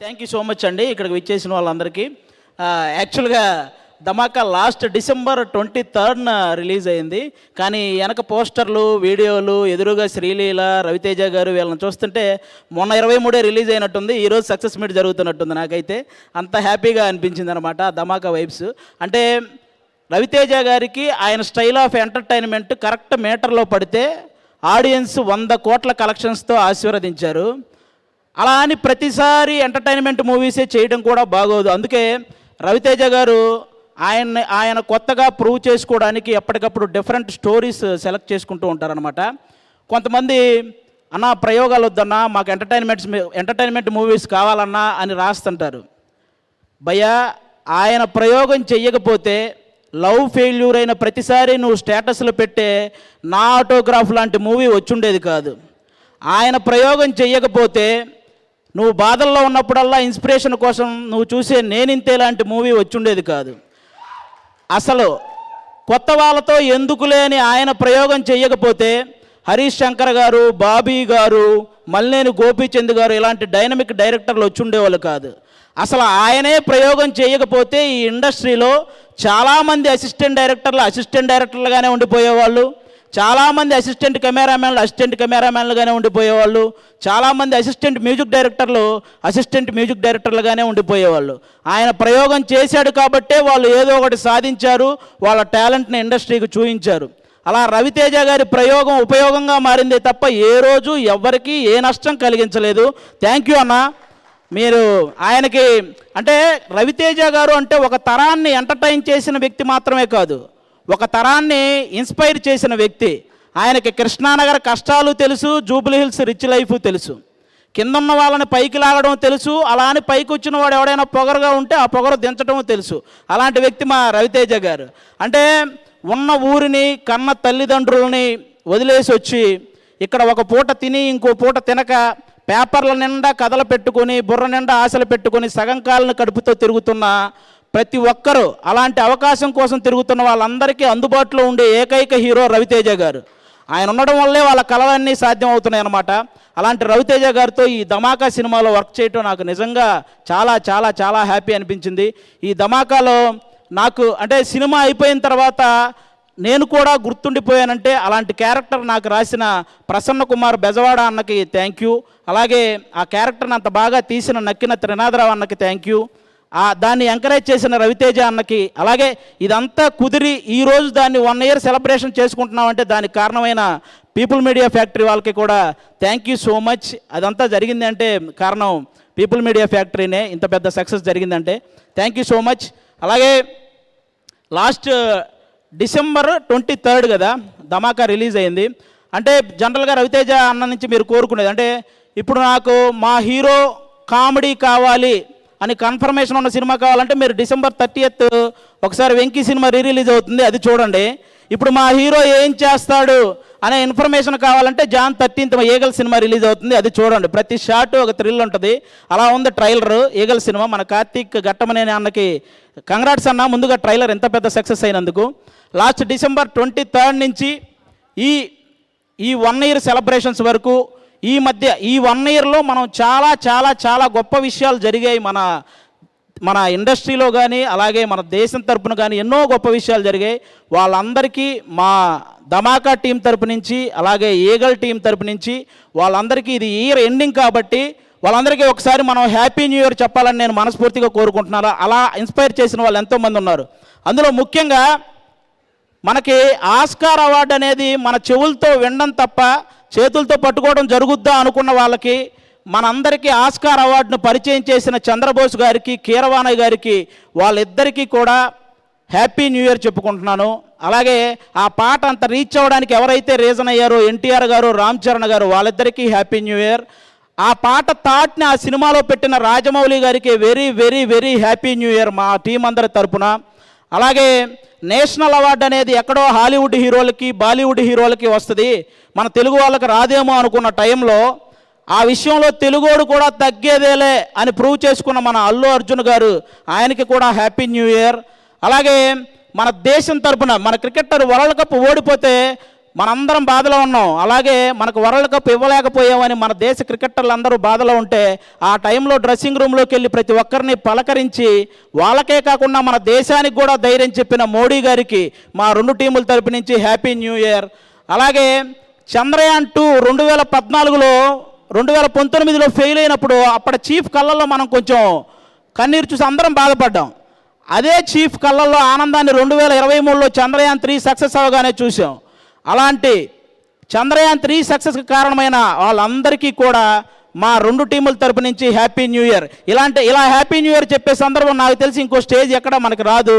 Thank you so much అండి ఇక్కడికి విచ్చేసిన వాళ్ళందరికీ. యాక్చువల్గా ధమాకా లాస్ట్ డిసెంబర్ 23న రిలీజ్ అయింది. కానీ వెనక పోస్టర్లు వీడియోలు ఎదురుగా శ్రీలీల రవితేజ గారు వీళ్ళని చూస్తుంటే మొన్న 23 రిలీజ్ అయినట్టుంది. ఈరోజు సక్సెస్ మీట్ జరుగుతున్నట్టుంది. నాకైతే అంత హ్యాపీగా అనిపించింది అనమాట ధమాకా వైబ్స్. అంటే రవితేజ గారికి ఆయన స్టైల్ ఆఫ్ ఎంటర్టైన్మెంట్ కరెక్ట్ మీటర్లో పడితే ఆడియన్స్ 100 కోట్ల కలెక్షన్స్తో ఆశీర్వదించారు. అలా అని ప్రతిసారి ఎంటర్టైన్మెంట్ మూవీసే చేయడం కూడా బాగోదు. అందుకే రవితేజ గారు ఆయన కొత్తగా ప్రూవ్ చేసుకోవడానికి ఎప్పటికప్పుడు డిఫరెంట్ స్టోరీస్ సెలెక్ట్ చేసుకుంటూ ఉంటారనమాట. కొంతమంది అన్న ప్రయోగాలు వద్దన్నా మాకు ఎంటర్టైన్మెంట్ మూవీస్ కావాలన్నా అని రాస్తుంటారు. భయ్యా ఆయన ప్రయోగం చెయ్యకపోతే లవ్ ఫెయిల్యూర్ అయిన ప్రతిసారి నువ్వు స్టేటస్లో పెట్టే నా ఆటోగ్రాఫ్ లాంటి మూవీ వచ్చుండేది కాదు. ఆయన ప్రయోగం చెయ్యకపోతే నువ్వు బాధల్లో ఉన్నప్పుడల్లా ఇన్స్పిరేషన్ కోసం నువ్వు చూసే నేనింతే లాంటి మూవీ వచ్చుండేది కాదు. అసలు కొత్త వాళ్ళతో ఎందుకు లేని ఆయన ప్రయోగం చెయ్యకపోతే హరీష్ శంకర్ గారు, బాబీ గారు, మల్లేని గోపీచంద్ గారు ఇలాంటి డైనమిక్ డైరెక్టర్లు వచ్చుండేవాళ్ళు కాదు. అసలు ఆయనే ప్రయోగం చేయకపోతే ఈ ఇండస్ట్రీలో చాలామంది అసిస్టెంట్ డైరెక్టర్లుగానే ఉండిపోయేవాళ్ళు, చాలామంది అసిస్టెంట్ కెమెరామ్యాన్లుగానే ఉండిపోయేవాళ్ళు, చాలామంది అసిస్టెంట్ మ్యూజిక్ డైరెక్టర్లుగానే ఉండిపోయేవాళ్ళు. ఆయన ప్రయోగం చేశాడు కాబట్టే వాళ్ళు ఏదో ఒకటి సాధించారు, వాళ్ళ టాలెంట్ని ఇండస్ట్రీకి చూపించారు. అలా రవితేజ గారి ప్రయోగం ఉపయోగంగా మారిందే తప్ప ఏ రోజు ఎవ్వరికీ ఏ నష్టం కలిగించలేదు. థ్యాంక్ యూ అన్న. మీరు ఆయనకి అంటే రవితేజ గారు అంటే ఒక తరాన్ని ఎంటర్టైన్ చేసిన వ్యక్తి మాత్రమే కాదు, ఒక తరాన్ని ఇన్స్పైర్ చేసిన వ్యక్తి. ఆయనకి కృష్ణానగర్ కష్టాలు తెలుసు, జూబ్లీ హిల్స్ రిచ్ లైఫ్ తెలుసు, కిందన్న వాళ్ళని పైకి లాగడం తెలుసు, అలా అని పైకి వచ్చిన వాడు ఎవడైనా పొగరుగా ఉంటే ఆ పొగరు దించడం తెలుసు. అలాంటి వ్యక్తి మా రవితేజ గారు. అంటే ఉన్న ఊరిని కన్న తల్లిదండ్రులని వదిలేసి వచ్చి ఇక్కడ ఒక పూట తిని ఇంకో పూట తినక పేపర్ల నిండా కథలు పెట్టుకొని బుర్ర నిండా ఆశలు పెట్టుకొని సగం కాలను కడుపుతో తిరుగుతున్న ప్రతి ఒక్కరూ, అలాంటి అవకాశం కోసం తిరుగుతున్న వాళ్ళందరికీ అందుబాటులో ఉండే ఏకైక హీరో రవితేజ గారు. ఆయన ఉండడం వల్లే వాళ్ళ కళలన్నీ సాధ్యం అవుతున్నాయి అన్నమాట. అలాంటి రవితేజ గారితో ఈ ధమాకా సినిమాలో వర్క్ చేయటం నాకు నిజంగా చాలా చాలా చాలా హ్యాపీ అనిపించింది. ఈ ధమాకాలో నాకు అంటే సినిమా అయిపోయిన తర్వాత నేను కూడా గుర్తుండిపోయానంటే అలాంటి క్యారెక్టర్ నాకు రాసిన ప్రసన్న కుమార్ బెజవాడ అన్నకి థ్యాంక్ యూ. అలాగే ఆ క్యారెక్టర్ని అంత బాగా తీసిన నక్కిన త్రినాథరావు అన్నకి థ్యాంక్ యూ. దాన్ని ఎంకరేజ్ చేసిన రవితేజ అన్నకి, అలాగే ఇదంతా కుదిరి ఈరోజు దాన్ని 1 year సెలబ్రేషన్ చేసుకుంటున్నామంటే దానికి కారణమైన పీపుల్ మీడియా ఫ్యాక్టరీ వాళ్ళకి కూడా థ్యాంక్ యూ సో మచ్. అదంతా జరిగింది అంటే కారణం పీపుల్ మీడియా ఫ్యాక్టరీనే. ఇంత పెద్ద సక్సెస్ జరిగిందంటే థ్యాంక్ యూ సో మచ్. అలాగే లాస్ట్ డిసెంబర్ 23 కదా ధమాకా రిలీజ్ అయింది. అంటే జనరల్గా రవితేజ అన్న నుంచి మీరు కోరుకునేది అంటే ఇప్పుడు నాకు మా హీరో కామెడీ కావాలి అని కన్ఫర్మేషన్ ఉన్న సినిమా కావాలంటే మీరు డిసెంబర్ 30th ఒకసారి వెంకీ సినిమా రిలీజ్ అవుతుంది, అది చూడండి. ఇప్పుడు మా హీరో ఏం చేస్తాడు అనే ఇన్ఫర్మేషన్ కావాలంటే John 13th eagle cinema release అవుతుంది, అది చూడండి. ప్రతి షాట్ ఒక థ్రిల్ ఉంటుంది. అలా ఉంది ట్రైలర్ ఈగల్ సినిమా. మన కార్తీక్ ఘట్టమనేని అన్నకి కంగ్రాట్స్ అన్న, ముందుగా ట్రైలర్ ఎంత పెద్ద సక్సెస్ అయినందుకు. లాస్ట్ డిసెంబర్ 23 నుంచి ఈ 1 year సెలబ్రేషన్స్ వరకు ఈ మధ్య ఈ 1 yearలో మనం చాలా చాలా చాలా గొప్ప విషయాలు జరిగాయి మన ఇండస్ట్రీలో కానీ అలాగే మన దేశం తరపున కానీ ఎన్నో గొప్ప విషయాలు జరిగాయి. వాళ్ళందరికీ మా ధమాకా టీం తరపు నుంచి అలాగే ఈగల్ టీం తరపు నుంచి వాళ్ళందరికీ ఇది ఇయర్ ఎండింగ్ కాబట్టి వాళ్ళందరికీ ఒకసారి మనం హ్యాపీ న్యూ ఇయర్ చెప్పాలని నేను మనస్ఫూర్తిగా కోరుకుంటున్నాను. అలా ఇన్స్పైర్ చేసిన వాళ్ళు ఎంతోమంది ఉన్నారు. అందులో ముఖ్యంగా మనకి ఆస్కార్ అవార్డు అనేది మన చెవులతో వినడం తప్ప చేతులతో పట్టుకోవడం జరుగుద్దా అనుకున్న వాళ్ళకి మనందరికీ ఆస్కార్ అవార్డును పరిచయం చేసిన చంద్రబోస్ గారికి, కీరవాణి గారికి వాళ్ళిద్దరికీ కూడా హ్యాపీ న్యూ ఇయర్ చెప్పుకుంటున్నాను. అలాగే ఆ పాట అంత రీచ్ అవ్వడానికి ఎవరైతే రీజన్ అయ్యారో ఎన్టీఆర్ గారు, రామ్ చరణ్ గారు, వాళ్ళిద్దరికీ హ్యాపీ న్యూ ఇయర్. ఆ పాట థాట్ని ఆ సినిమాలో పెట్టిన రాజమౌళి గారికి very very very happy new year మా టీం అందరి తరపున. అలాగే నేషనల్ అవార్డు అనేది ఎక్కడో హాలీవుడ్ హీరోలకి బాలీవుడ్ హీరోలకి వస్తుంది, మన తెలుగు వాళ్ళకి రాదేమో అనుకున్న టైంలో ఆ విషయంలో తెలుగోడు కూడా తగ్గేదేలే అని ప్రూవ్ చేసుకున్న మన అల్లు అర్జున్ గారు, ఆయనకి కూడా హ్యాపీ న్యూ ఇయర్. అలాగే మన దేశం తరపున మన క్రికెటర్ వరల్డ్ కప్ ఓడిపోతే మనందరం బాధలో ఉన్నాం. అలాగే మనకు వరల్డ్ కప్ ఇవ్వలేకపోయామని మన దేశ క్రికెటర్లు అందరూ బాధలో ఉంటే ఆ టైంలో డ్రెస్సింగ్ రూమ్లోకి వెళ్ళి ప్రతి ఒక్కరిని పలకరించి వాళ్ళకే కాకుండా మన దేశానికి కూడా ధైర్యం చెప్పిన మోడీ గారికి మా 2 టీముల తరపు నుంచి హ్యాపీ న్యూ ఇయర్. అలాగే చంద్రయాన్ 2 2014లో 2019లో ఫెయిల్ అయినప్పుడు అప్పటి చీఫ్ కళ్ళల్లో మనం కొంచెం కన్నీరు చూసి అందరం బాధపడ్డాం. అదే చీఫ్ కళ్ళల్లో ఆనందాన్ని 2023లో చంద్రయాన్ 3 సక్సెస్ అవగానే చూసాం. అలాంటి చంద్రయాన్ 3 సక్సెస్కి కారణమైన వాళ్ళందరికీ కూడా మా 2 టీముల తరపు నుంచి హ్యాపీ న్యూ ఇయర్. ఇలా హ్యాపీ న్యూ ఇయర్ చెప్పే సందర్భం నాకు తెలిసి ఇంకో స్టేజ్ ఎక్కడ మనకు రాదు.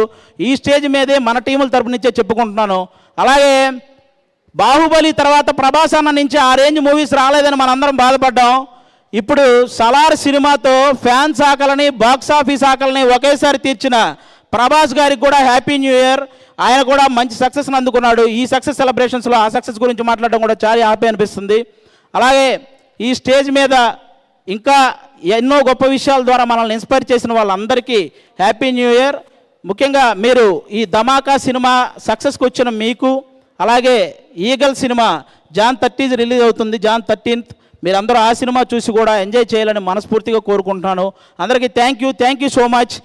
ఈ స్టేజ్ మీదే మన టీముల తరపు నుంచే చెప్పుకుంటున్నాను. అలాగే బాహుబలి తర్వాత ప్రభాస్ అన్న నుంచి ఆ రేంజ్ మూవీస్ రాలేదని మనందరం బాధపడ్డాం. ఇప్పుడు సలార్ సినిమాతో ఫ్యాన్స్ ఆకలిని బాక్స్ ఆఫీస్ ఆకలిని ఒకేసారి తీర్చిన ప్రభాస్ గారికి కూడా హ్యాపీ న్యూ ఇయర్. ఆయన కూడా మంచి సక్సెస్ని అందుకున్నాడు. ఈ సక్సెస్ సెలబ్రేషన్స్లో ఆ సక్సెస్ గురించి మాట్లాడడం కూడా చాలా హ్యాపీ అనిపిస్తుంది. అలాగే ఈ స్టేజ్ మీద ఇంకా ఎన్నో గొప్ప విషయాల ద్వారా మనల్ని ఇన్స్పైర్ చేసిన వాళ్ళందరికీ హ్యాపీ న్యూ ఇయర్. ముఖ్యంగా మీరు ఈ ధమాకా సినిమా సక్సెస్కి వచ్చిన మీకు, అలాగే ఈగల్ సినిమా జాన్ 30 రిలీజ్ అవుతుంది, జాన్ 13th. మీరందరూ ఆ సినిమా చూసి కూడా ఎంజాయ్ చేయాలని మనస్ఫూర్తిగా కోరుకుంటున్నాను. అందరికీ thank you so much.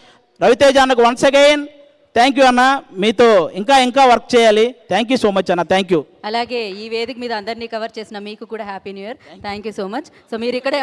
Raviteja అన్నకు వన్స్ అగైన్ థ్యాంక్ యూ అన్న. మీతో ఇంకా వర్క్ చేయాలి. థ్యాంక్ యూ సో మచ్ అన్న. Thank you. అలాగే ఈ వేదిక మీద అందరినీ కవర్ చేసిన మీకు కూడా happy new year. Thank you so much. So మీరు ఇక్కడే